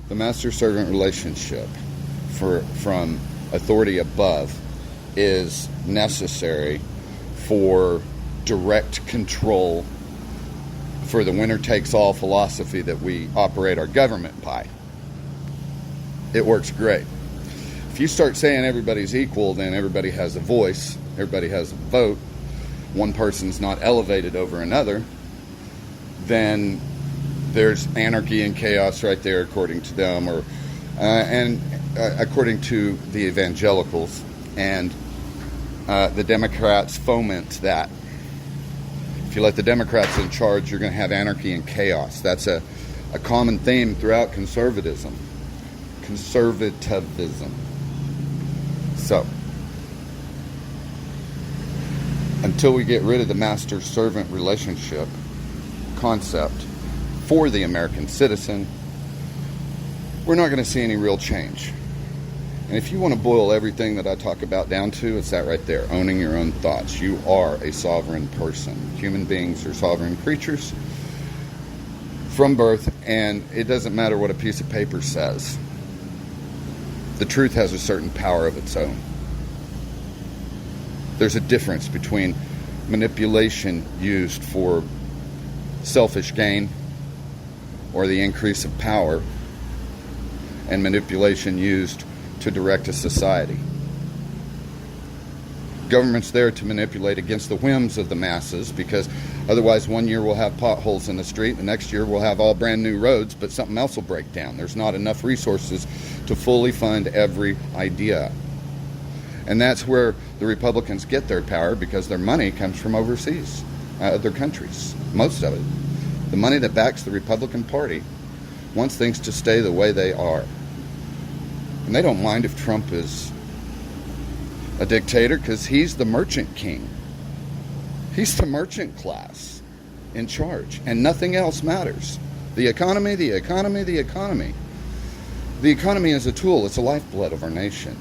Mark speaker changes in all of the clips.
Speaker 1: The master-servant relationship from authority above is necessary for direct control for the winner-takes-all philosophy that we operate our government by. It works great. If you start saying everybody's equal, then everybody has a voice, everybody has a vote, one person's not elevated over another, then there's anarchy and chaos right there, according to them, and according to the evangelicals. And the Democrats foment that. If you let the Democrats in charge, you're going to have anarchy and chaos. That's a common theme throughout conservatism. So, until we get rid of the master-servant relationship concept for the American citizen, we're not going to see any real change. And if you want to boil everything that I talk about down to, it's that right there, owning your own thoughts. You are a sovereign person. Human beings are sovereign creatures from birth, and it doesn't matter what a piece of paper says. The truth has a certain power of its own. There's a difference between manipulation used for selfish gain or the increase of power and manipulation used to direct a society. Government's there to manipulate against the whims of the masses, because otherwise one year we'll have potholes in the street, the next year we'll have all brand new roads, but something else will break down. There's not enough resources to fully fund every idea. And that's where the Republicans get their power, because their money comes from overseas, other countries, most of it. The money that backs the Republican Party wants things to stay the way they are. And they don't mind if Trump is a dictator, because he's the merchant king. He's the merchant class in charge, and nothing else matters. The economy, the economy, the economy. The economy is a tool. It's a lifeblood of our nation.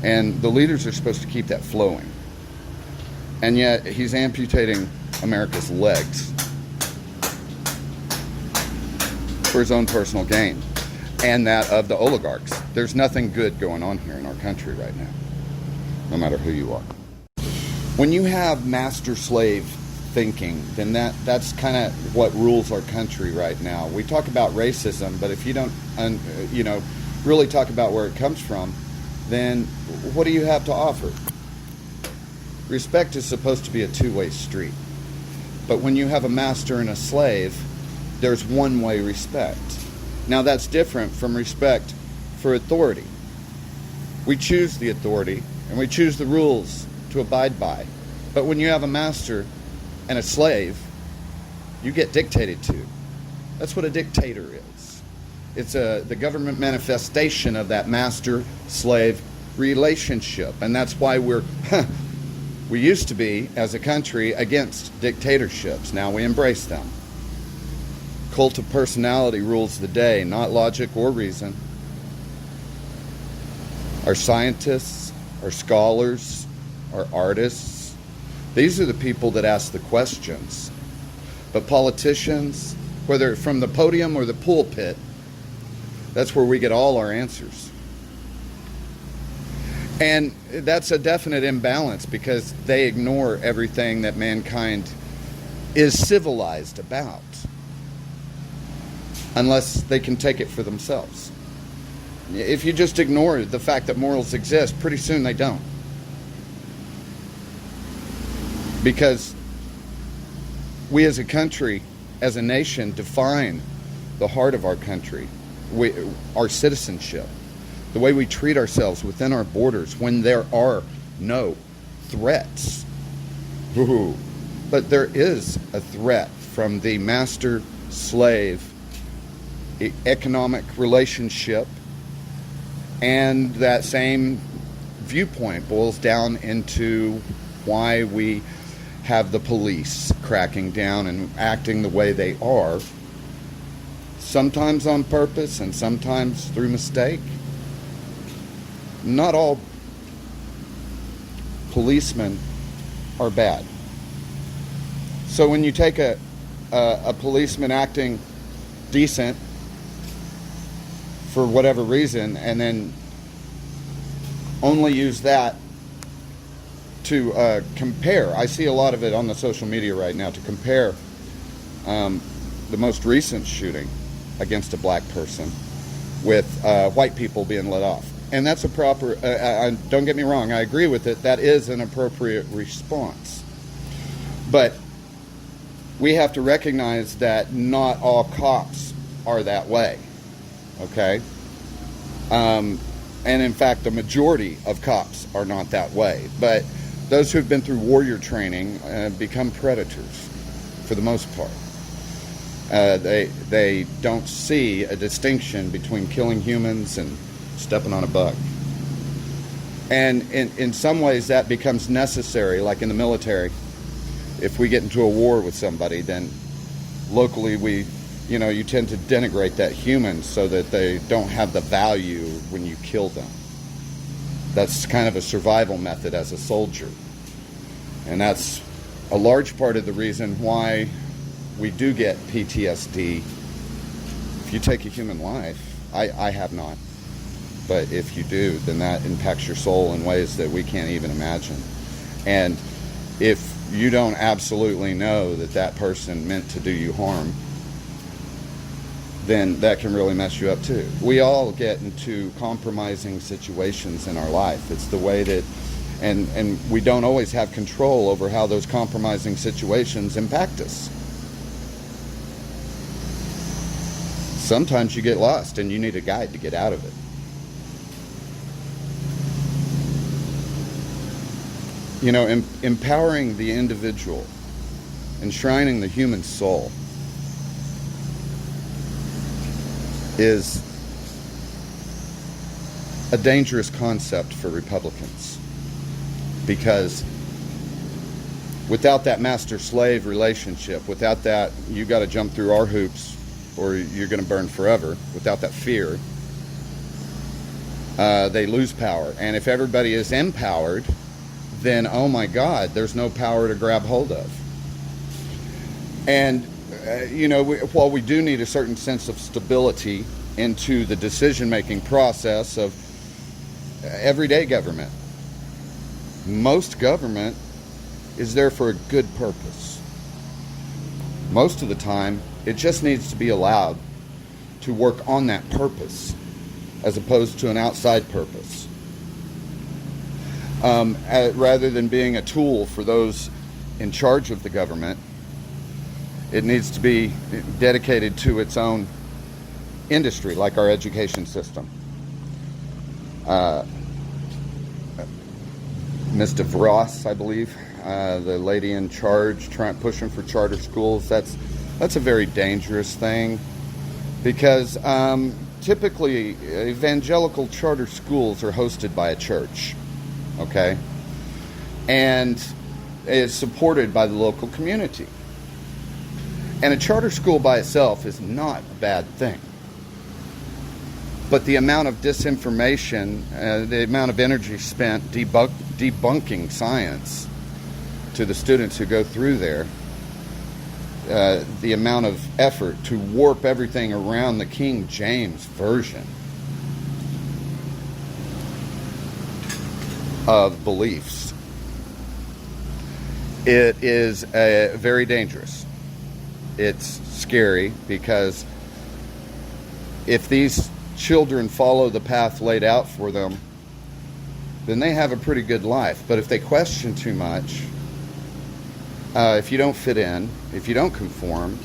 Speaker 1: And the leaders are supposed to keep that flowing. And yet he's amputating America's legs for his own personal gain and that of the oligarchs. There's nothing good going on here in our country right now, no matter who you are. When you have master-slave thinking, then that's kind of what rules our country right now. We talk about racism, but if you don't, really talk about where it comes from, then what do you have to offer? Respect is supposed to be a two-way street. But when you have a master and a slave, there's one-way respect. Now that's different from respect for authority. We choose the authority and we choose the rules to abide by. But when you have a master and a slave, you get dictated to. That's what a dictator is. It's the government manifestation of that master-slave relationship. And that's why we used to be, as a country, against dictatorships. Now we embrace them. Cult of personality rules the day, not logic or reason. Our scientists, our scholars, our artists, these are the people that ask the questions. But politicians, whether from the podium or the pulpit, that's where we get all our answers. And that's a definite imbalance, because they ignore everything that mankind is civilized about, unless they can take it for themselves. If you just ignore the fact that morals exist, pretty soon they don't. Because we as a country, as a nation, define the heart of our country, our citizenship, the way we treat ourselves within our borders when there are no threats. Ooh. But there is a threat from the master-slave economic relationship, and that same viewpoint boils down into why we have the police cracking down and acting the way they are, sometimes on purpose and sometimes through mistake. Not all policemen are bad. So when you take a policeman acting decent for whatever reason, and then only use that to compare. I see a lot of it on the social media right now to compare the most recent shooting against a black person with white people being let off. And that's a proper, don't get me wrong, I agree with it. That is an appropriate response. But we have to recognize that not all cops are that way, okay? And in fact, the majority of cops are not that way. But those who've been through warrior training become predators for the most part. They don't see a distinction between killing humans and stepping on a bug. And in some ways that becomes necessary, like in the military. If we get into a war with somebody, then locally you tend to denigrate that human so that they don't have the value when you kill them. That's kind of a survival method as a soldier. And that's a large part of the reason why we do get PTSD. If you take a human life, I have not, but if you do, then that impacts your soul in ways that we can't even imagine. And if you don't absolutely know that that person meant to do you harm, then that can really mess you up too. We all get into compromising situations in our life. It's the way that, and we don't always have control over how those compromising situations impact us. Sometimes you get lost and you need a guide to get out of it. You know, empowering the individual, enshrining the human soul is a dangerous concept for Republicans, because without that master-slave relationship, without that, you got to jump through our hoops or you're going to burn forever. Without that fear, they lose power. And if everybody is empowered, then, oh my God, there's no power to grab hold of. And, while we do need a certain sense of stability into the decision-making process of everyday government, most government is there for a good purpose. Most of the time, it just needs to be allowed to work on that purpose as opposed to an outside purpose. Rather than being a tool for those in charge of the government, it needs to be dedicated to its own industry, like our education system. Ms. DeVos, I believe, the lady in charge, pushing for charter schools, that's a very dangerous thing, because typically evangelical charter schools are hosted by a church, okay, and is supported by the local community. And a charter school by itself is not a bad thing. But the amount of disinformation, the amount of energy spent debunking science to the students who go through there, the amount of effort to warp everything around the King James Version of beliefs, it is very dangerous. It's scary, because if these children follow the path laid out for them, then they have a pretty good life. But if they question too much, if you don't fit in, if you don't conform,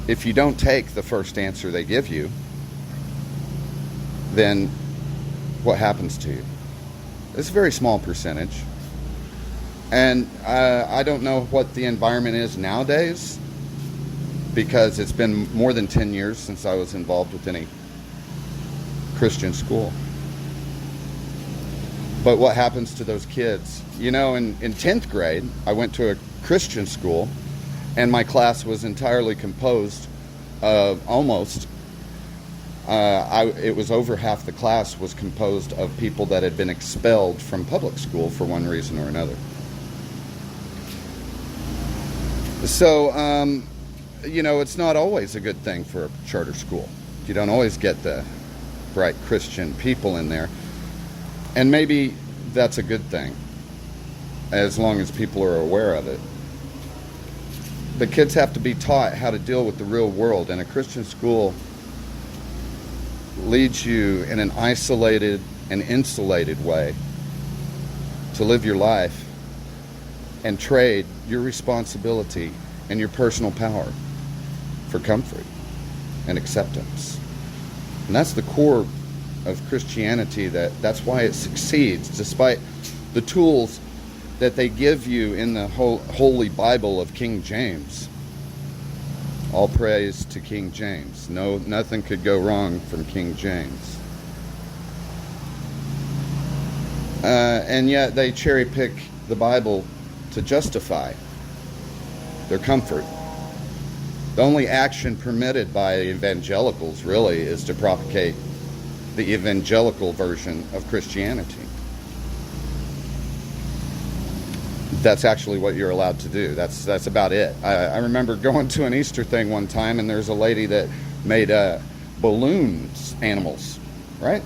Speaker 1: if you don't take the first answer they give you, then what happens to you? It's a very small percentage. And I don't know what the environment is nowadays, because it's been more than 10 years since I was involved with any Christian school. But what happens to those kids? You know, in 10th grade, I went to a Christian school, and my class was entirely composed of it was over half the class was composed of people that had been expelled from public school for one reason or another. So, it's not always a good thing for a charter school. You don't always get the upright Christian people in there. And maybe that's a good thing, as long as people are aware of it. The kids have to be taught how to deal with the real world, and a Christian school leads you in an isolated and insulated way to live your life and trade your responsibility and your personal power for comfort and acceptance. And that's the core of Christianity. That's why it succeeds, despite the tools that they give you in the Holy Bible of King James. All praise to King James. No, nothing could go wrong from King James. And yet they cherry pick the Bible to justify their comfort. The only action permitted by evangelicals really is to propagate the evangelical version of Christianity. That's actually what you're allowed to do. That's about it. I remember going to an Easter thing one time, and there's a lady that made balloons animals, right?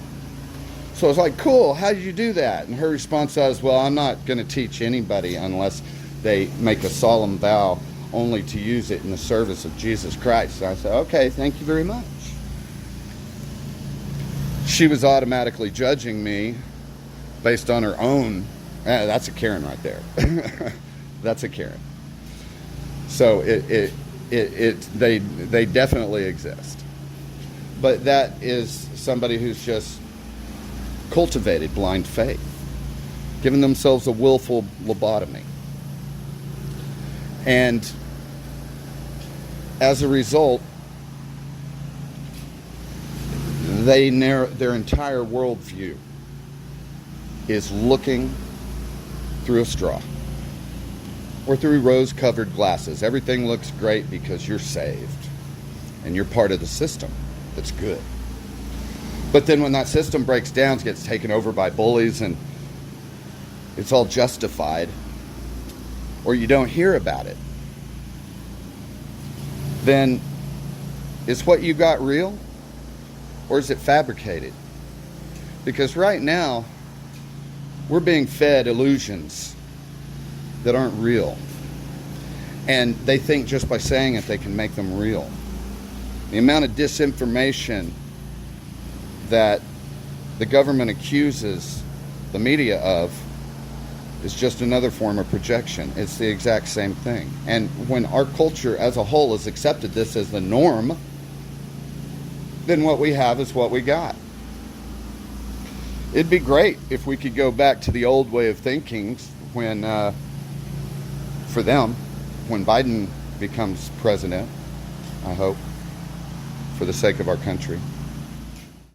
Speaker 1: So I was like, cool, how did you do that? And her response was, well, I'm not going to teach anybody unless they make a solemn vow only to use it in the service of Jesus Christ. And I said, okay, thank you very much. She was automatically judging me based on her own. That's a Karen right there. That's a Karen. So they definitely exist. But that is somebody who's just cultivated blind faith, given themselves a willful lobotomy. And as a result, their entire worldview is looking through a straw or through rose-covered glasses. Everything looks great because you're saved and you're part of the system that's good. But then when that system breaks down, it gets taken over by bullies and it's all justified, or you don't hear about it, then is what you got real, or is it fabricated? Because right now, we're being fed illusions that aren't real. And they think just by saying it, they can make them real. The amount of disinformation that the government accuses the media of is just another form of projection. It's the exact same thing. And when our culture as a whole has accepted this as the norm, then what we have is what we got. It'd be great if we could go back to the old way of thinking when, for them, when Biden becomes president, I hope, for the sake of our country.